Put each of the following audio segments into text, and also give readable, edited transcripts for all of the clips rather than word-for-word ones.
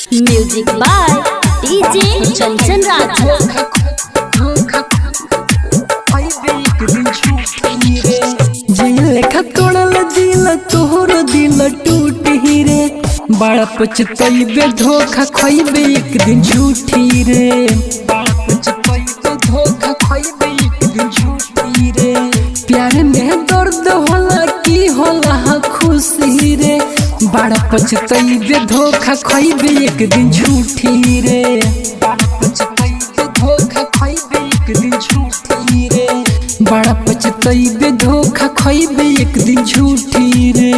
Music by DJ Kanchan Raj. लेखा तोड़ल दिल तोहर दिल टूट ही रे, बड़ा पछतइबे धोखा खइबे एक दिन झूठी रे। बड़ा पछतइबे धोखा खइबे एक दिन झूठी रे। प्यार में दर्द होला की होला खुशी रे, बड़ा पछतइबे धोखा खइबे एक दिन झूठी रे। बड़ा पछतइबे धोखा खइबे एक दिन झूठी रे। बड़ा पछतइबे धोखा खइबे एक दिन झूठी रे।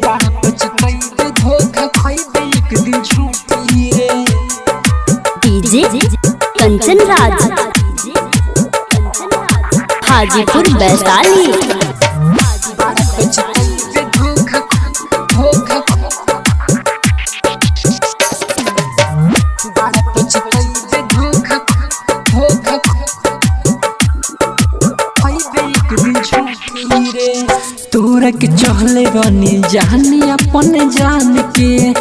बड़ा पछतइबे धोखा खइबे एक दिन झूठी रे। डीजे कंचन राज, हाजीपुर वैशाली। बड़ा पछतइबे धोखा धोखा, बड़ा पछतइबे धोखा धोखा खइबे एक दिन झूठी रे। तोरा के चहले रानी जानी अपन जान के,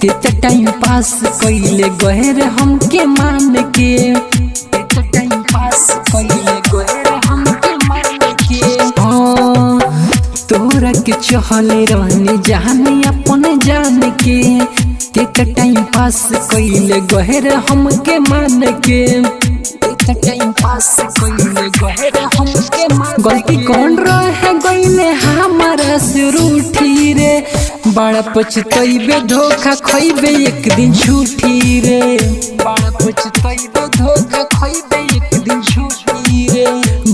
ते टाइम पास कइले गहरे हमके मान के। ते टाइम पास कइले गहरे हमके मान के। हाँ तोरा के चहले रानी जानी अपन जान के, ते टाइम पास कइले गहरे हमके मान के। टाइम पास कइले गहरे हमके मान। गलती कौन रहे गइले हमारा से रूठी रे, बड़ा पछतइबे धोखा खइबे एक दिन झूठी रे। बड़ा पछतइबे धोखा खइबे एक दिन झूठी रे।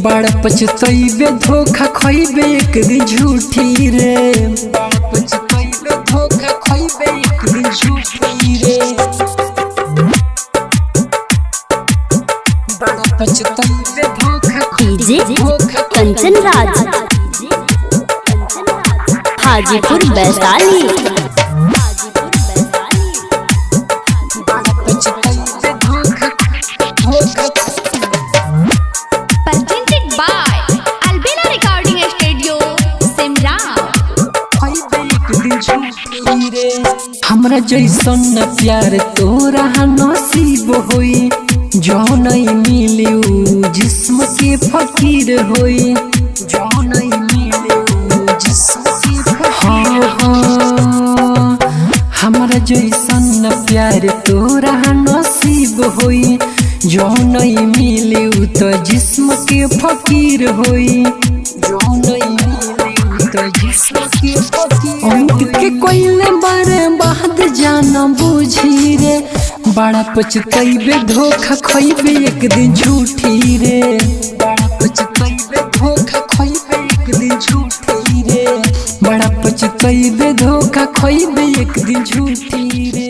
बड़ा पछतइबे धोखा खइबे एक दिन झूठी रे। बड़ा पछतइबे धोखा खइबे एक दिन झूठी रे। बड़ा पछतइबे धोखा डीजे कंचन राज, हाजीपुर वैशाली। बड़ा पछतइबे धोखा धोखा Presented by Albina Recording Studio, Simra। हमरा जैसन न प्यार तोरा नसीब होई, जो नहीं मिली उ जिस्म के फकीर होई। जो नहीं मिली उ जिस्म के फकीर। हाँ हमरा जैसन न प्यार तोरा नसीब होई, जो नहीं मिली उ तो जिस्म के फकीर होई। जो नहीं मिली उ तो जिस्म के फकीर। अंकित के कोइले बारे बाद जाना बुझी रे, बड़ा पछतइबे धोखा खइबे एक दिन झूठी रे। बड़ा पछतइबे धोखा खइबे एक दिन झूठी रे। बड़ा पछतइबे धोखा खइबे एक दिन झूठी रे।